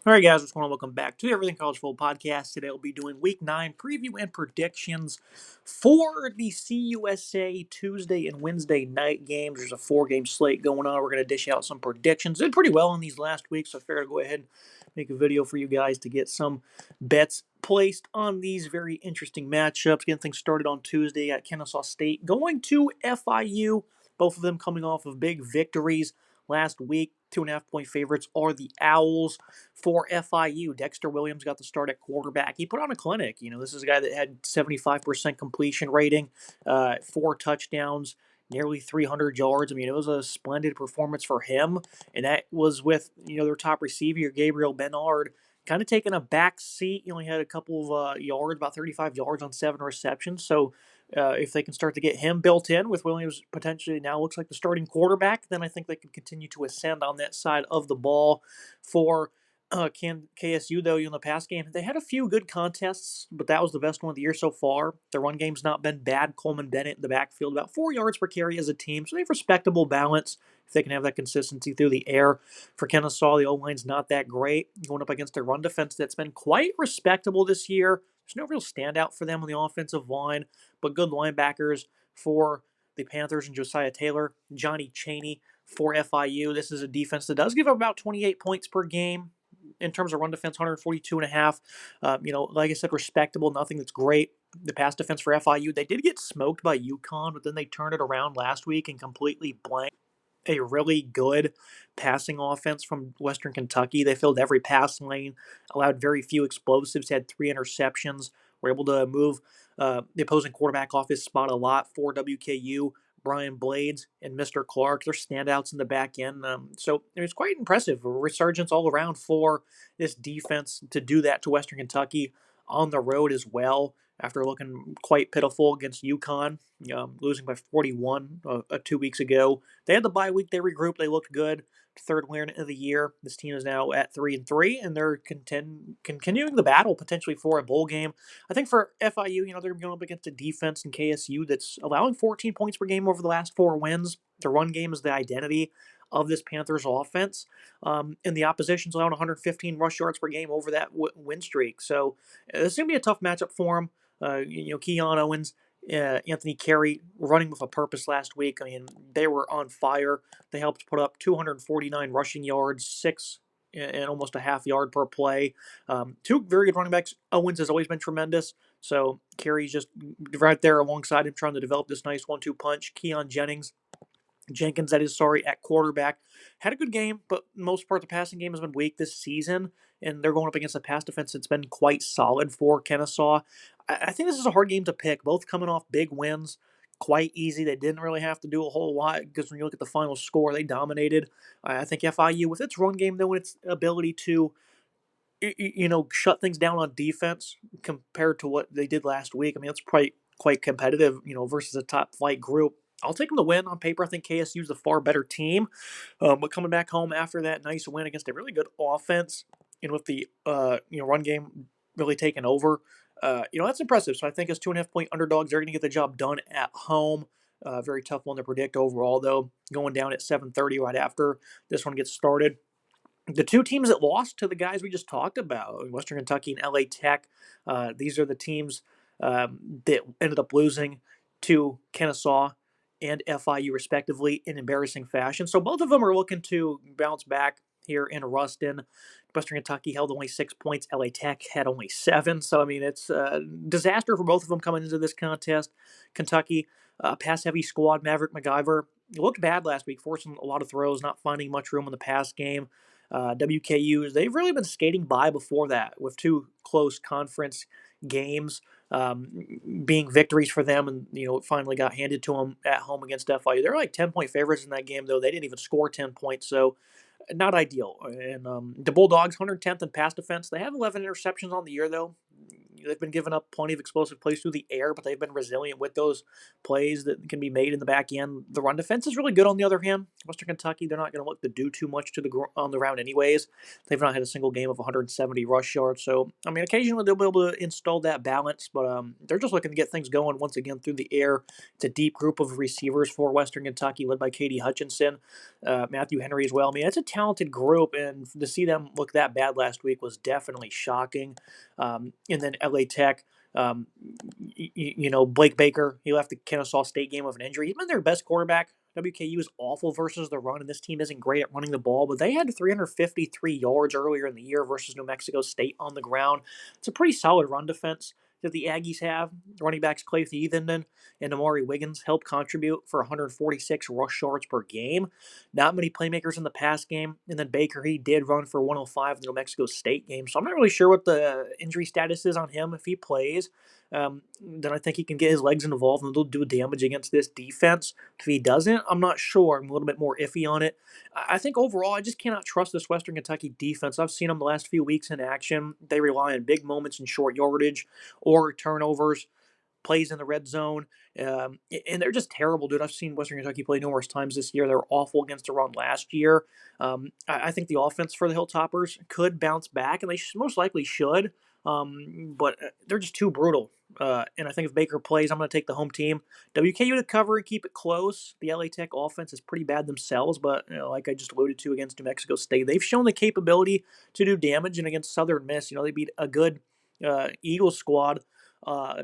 All right, guys, what's going on? Welcome back to the Everything College Football Podcast. Today we'll be doing Week 9 preview and predictions for the CUSA Tuesday and Wednesday night games. There's a 4-game slate going on. We're going to dish out some predictions. Did pretty well in these last weeks, so I figured I'd go ahead and make a video for you guys to get some bets placed on these very interesting matchups. Getting things started on Tuesday at Kennesaw State, going to FIU. Both of them coming off of big victories last week. 2.5-point favorites are the Owls for FIU. Dexter Williams got the start at quarterback. He put on a clinic. This is a guy that had 75% completion rating, 4 touchdowns, nearly 300 yards. It was a splendid performance for him, and that was with their top receiver, Gabriel Bernard, kind of taking a back seat. He only had a couple of yards, about 35 yards on 7 receptions. So if they can start to get him built in with Williams potentially now looks like the starting quarterback, then I think they can continue to ascend on that side of the ball for KSU, though, in the past game, they had a few good contests, but that was the best one of the year so far. Their run game's not been bad. Coleman Bennett in the backfield, about 4 yards per carry as a team, so they have respectable balance if they can have that consistency through the air. For Kennesaw, the O-line's not that great, going up against a run defense that's been quite respectable this year. There's no real standout for them on the offensive line, but good linebackers for the Panthers and Josiah Taylor, Johnny Chaney for FIU. This is a defense that does give up about 28 points per game in terms of run defense, 142 and a half. Like I said, respectable, nothing that's great. The pass defense for FIU, they did get smoked by UConn, but then they turned it around last week and completely blanked a really good passing offense from Western Kentucky. They filled every pass lane, allowed very few explosives, had 3 interceptions, were able to move the opposing quarterback off his spot a lot for WKU. Brian Blades and Mr. Clark, they're standouts in the back end. So it was quite impressive. A resurgence all around for this defense to do that to Western Kentucky on the road as well after looking quite pitiful against UConn, losing by 41 2 weeks ago. They had the bye week. They regrouped. They looked good. Third win of the year. This team is now at 3-3, and they're continuing the battle potentially for a bowl game. I think for FIU, they're going up against a defense in KSU that's allowing 14 points per game over the last 4 wins. The run game is the identity of this Panthers offense, and the opposition's allowing 115 rush yards per game over that win streak. So this is going to be a tough matchup for them. Keon Owens, Anthony Carey running with a purpose last week. They were on fire. They helped put up 249 rushing yards, 6 and almost a half yard per play. Two very good running backs. Owens has always been tremendous. So Carey's just right there alongside him trying to develop this nice 1-2 punch. Keon Jenkins, at quarterback. Had a good game, but most part the passing game has been weak this season, and they're going up against a pass defense that's been quite solid for Kennesaw. I think this is a hard game to pick. Both coming off big wins, quite easy. They didn't really have to do a whole lot because when you look at the final score, they dominated. I think FIU, with its run game, though, and its ability to shut things down on defense compared to what they did last week. That's probably quite competitive, versus a top flight group. I'll take them to win on paper. I think KSU is the far better team. But coming back home after that nice win against a really good offense and with the run game really taking over, that's impressive. So I think as 2.5-point underdogs, they're going to get the job done at home. Very tough one to predict overall, though. Going down at 7:30 right after this one gets started. The two teams that lost to the guys we just talked about, Western Kentucky and LA Tech, these are the teams that ended up losing to Kennesaw and FIU respectively in embarrassing fashion. So both of them are looking to bounce back here in Ruston. Western Kentucky held only 6 points. LA Tech had only 7. So, it's a disaster for both of them coming into this contest. Kentucky, pass-heavy squad. Maverick McIver looked bad last week, forcing a lot of throws, not finding much room in the pass game. WKU, they've really been skating by before that with 2 close conference games being victories for them, and it finally got handed to them at home against FIU. They're like 10-point favorites in that game, though. They didn't even score 10 points, so not ideal. And the Bulldogs, 110th in pass defense. They have 11 interceptions on the year, though. They've been giving up plenty of explosive plays through the air, but they've been resilient with those plays that can be made in the back end. The run defense is really good on the other hand. Western Kentucky, they're not going to look to do too much on the ground anyways. They've not had a single game of 170 rush yards. So, I mean, occasionally they'll be able to install that balance, but they're just looking to get things going once again through the air. It's a deep group of receivers for Western Kentucky, led by Katie Hutchinson, Matthew Henry as well. I mean, it's a talented group, and to see them look that bad last week was definitely shocking. And then LA Tech, um, Blake Baker, he left the Kennesaw State game with an injury. He's been their best quarterback. WKU is awful versus the run, and this team isn't great at running the ball, but they had 353 yards earlier in the year versus New Mexico State on the ground. It's a pretty solid run defense that the Aggies have. Running backs Clay Thievenden and Amari Wiggins help contribute for 146 rush yards per game. Not many playmakers in the pass game. And then Baker, he did run for 105 in the New Mexico State game. So I'm not really sure what the injury status is on him if he plays. Then I think he can get his legs involved and they'll do damage against this defense. If he doesn't, I'm not sure. I'm a little bit more iffy on it. I think overall, I just cannot trust this Western Kentucky defense. I've seen them the last few weeks in action. They rely on big moments and short yardage or turnovers, plays in the red zone. And they're just terrible, dude. I've seen Western Kentucky play numerous times this year. They were awful against the run last year. I think the offense for the Hilltoppers could bounce back, and they most likely should. But they're just too brutal. And I think if Baker plays, I'm going to take the home team. WKU to cover and keep it close. The LA Tech offense is pretty bad themselves, but like I just alluded to against New Mexico State, they've shown the capability to do damage. And against Southern Miss, they beat a good Eagles squad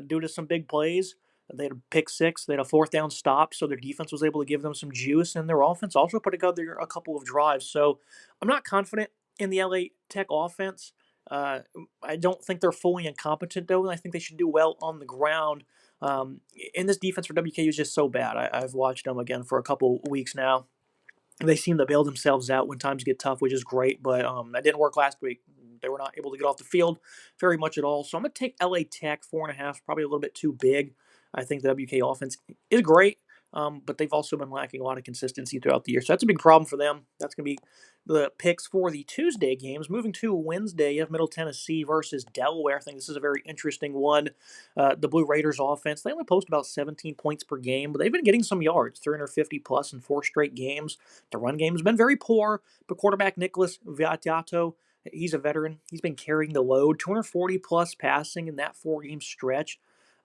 due to some big plays. They had a pick six. They had a fourth down stop, so their defense was able to give them some juice, and their offense also put together a couple of drives. So I'm not confident in the LA Tech offense. I don't think they're fully incompetent, though, and I think they should do well on the ground. And this defense for WKU is just so bad. I've watched them again for a couple weeks now. They seem to bail themselves out when times get tough, which is great, but that didn't work last week. They were not able to get off the field very much at all. So I'm going to take LA Tech 4.5, probably a little bit too big. I think the WK offense is great, but they've also been lacking a lot of consistency throughout the year. So that's a big problem for them. That's going to be the picks for the Tuesday games. Moving to Wednesday, you have Middle Tennessee versus Delaware. I think this is a very interesting one. The Blue Raiders offense, they only post about 17 points per game, but they've been getting some yards, 350 plus in 4 straight games. The run game has been very poor, but quarterback Nicholas Viatiato, he's a veteran. He's been carrying the load, 240 plus passing in that 4-game stretch.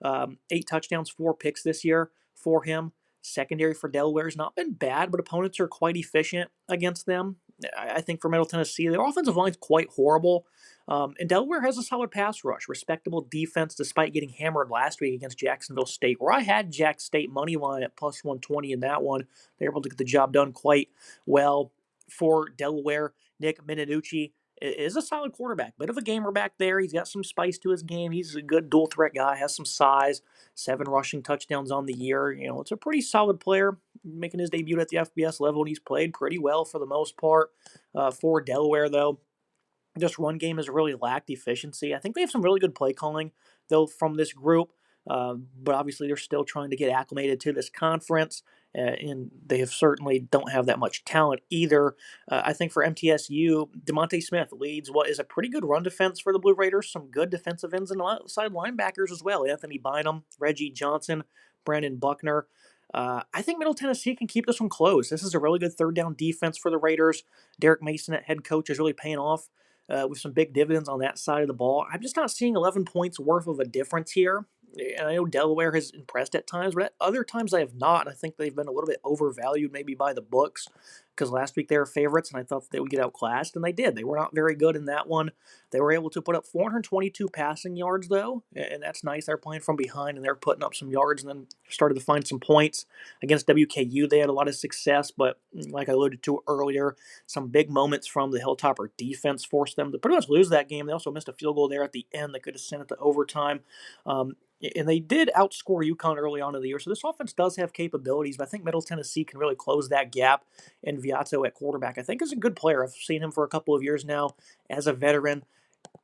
8 touchdowns, 4 picks this year for him. Secondary for Delaware has not been bad, but opponents are quite efficient against them. I think for Middle Tennessee, their offensive line is quite horrible. And Delaware has a solid pass rush, respectable defense, despite getting hammered last week against Jacksonville State, where I had Jack State money line at plus 120 in that one. They're able to get the job done quite well for Delaware. Nick Mininucci is a solid quarterback. Bit of a gamer back there. He's got some spice to his game. He's a good dual threat guy, has some size, 7 rushing touchdowns on the year. It's a pretty solid player, making his debut at the FBS level, and he's played pretty well for the most part. For Delaware, though, this run game has really lacked efficiency. I think they have some really good play calling, though, from this group. But obviously, they're still trying to get acclimated to this conference, and they have certainly don't have that much talent either. I think for MTSU, DeMonte Smith leads what is a pretty good run defense for the Blue Raiders. Some good defensive ends and outside linebackers as well. Anthony Bynum, Reggie Johnson, Brandon Buckner. I think Middle Tennessee can keep this one close. This is a really good third down defense for the Raiders. Derek Mason at head coach is really paying off with some big dividends on that side of the ball. I'm just not seeing 11 points worth of a difference here. And I know Delaware has impressed at times, but at other times I have not. I think they've been a little bit overvalued maybe by the books because last week they were favorites and I thought they would get outclassed, and they did. They were not very good in that one. They were able to put up 422 passing yards, though, and that's nice. They're playing from behind and they're putting up some yards and then started to find some points. Against WKU, they had a lot of success, but like I alluded to earlier, some big moments from the Hilltopper defense forced them to pretty much lose that game. They also missed a field goal there at the end that could have sent it to overtime. And they did outscore UConn early on in the year, so this offense does have capabilities, but I think Middle Tennessee can really close that gap. And Viato at quarterback, I think, is a good player. I've seen him for a couple of years now as a veteran.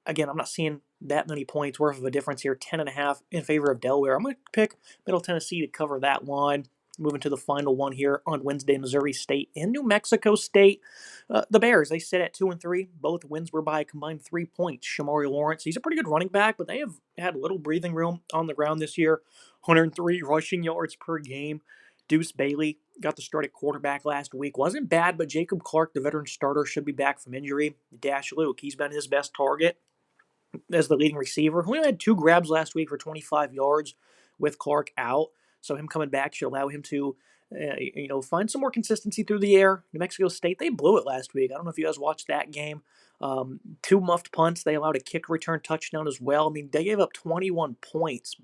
Again, I'm not seeing that many points worth of a difference here. 10.5 in favor of Delaware. I'm going to pick Middle Tennessee to cover that line. Moving to the final one here on Wednesday, Missouri State and New Mexico State. The Bears, they sit at 2-3. Both wins were by a combined 3 points. Shamari Lawrence, he's a pretty good running back, but they have had little breathing room on the ground this year. 103 rushing yards per game. Deuce Bailey got the start at quarterback last week. Wasn't bad, but Jacob Clark, the veteran starter, should be back from injury. Dash Luke, he's been his best target as the leading receiver. He only had 2 grabs last week for 25 yards with Clark out. So him coming back should allow him to, find some more consistency through the air. New Mexico State, they blew it last week. I don't know if you guys watched that game. 2 muffed punts. They allowed a kick return touchdown as well. I mean, they gave up 21 points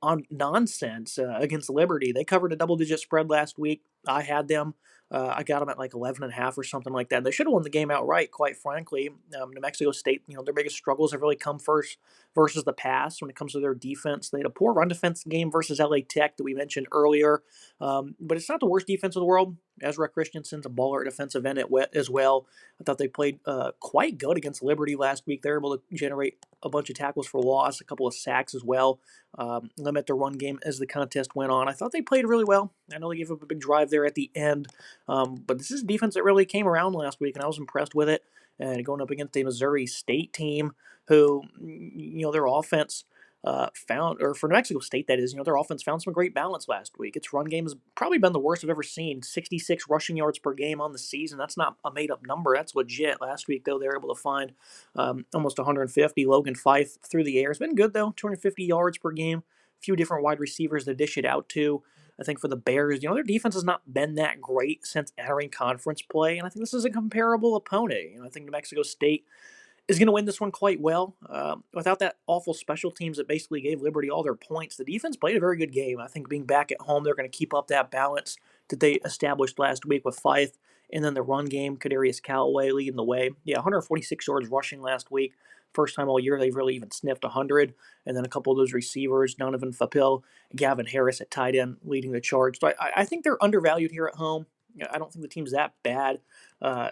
on nonsense against Liberty. They covered a double-digit spread last week. I had them. I got them at like 11.5 or something like that. They should have won the game outright, quite frankly. New Mexico State, their biggest struggles have really come first versus the pass when it comes to their defense. They had a poor run defense game versus LA Tech that we mentioned earlier. But it's not the worst defense in the world. Ezra Christensen's a baller at defensive end as well. I thought they played quite good against Liberty last week. They were able to generate a bunch of tackles for loss, a couple of sacks as well, limit the run game as the contest went on. I thought they played really well. I know they gave up a big drive there at the end, but this is a defense that really came around last week, and I was impressed with it. And going up against a Missouri State team who, their offense for New Mexico State, that is, their offense found some great balance last week. Its run game has probably been the worst I've ever seen. 66 rushing yards per game on the season. That's not a made-up number. That's legit. Last week, though, they were able to find almost 150. Logan Fife through the air. It's been good, though. 250 yards per game. A few different wide receivers to dish it out to. I think for the Bears, their defense has not been that great since entering conference play, and I think this is a comparable opponent. I think New Mexico State is going to win this one quite well. Without that awful special teams that basically gave Liberty all their points, the defense played a very good game. I think being back at home, they're going to keep up that balance that they established last week with Fife. And then the run game, Kadarius Callaway leading the way. Yeah, 146 yards rushing last week. First time all year they've really even sniffed 100. And then a couple of those receivers, Donovan Fapil, Gavin Harris at tight end leading the charge. So I think they're undervalued here at home. I don't think the team's that bad. I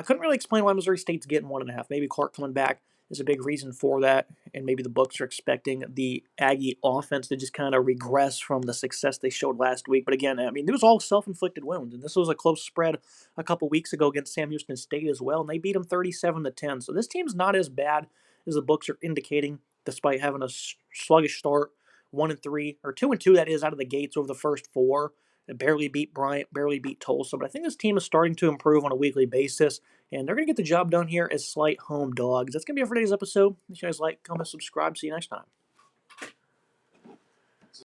couldn't really explain why Missouri State's getting 1.5. Maybe Clark coming back is a big reason for that, and maybe the books are expecting the Aggie offense to just kind of regress from the success they showed last week. But again, I mean, it was all self-inflicted wounds, and this was a close spread a couple weeks ago against Sam Houston State as well, and they beat them 37-10. So this team's not as bad as the books are indicating, despite having a sluggish start, 1-3 or 2-2 that is out of the gates over the first 4. It barely beat Bryant, barely beat Tulsa, but I think this team is starting to improve on a weekly basis, and they're going to get the job done here as slight home dogs. That's going to be it for today's episode. If you guys like, comment, subscribe. See you next time.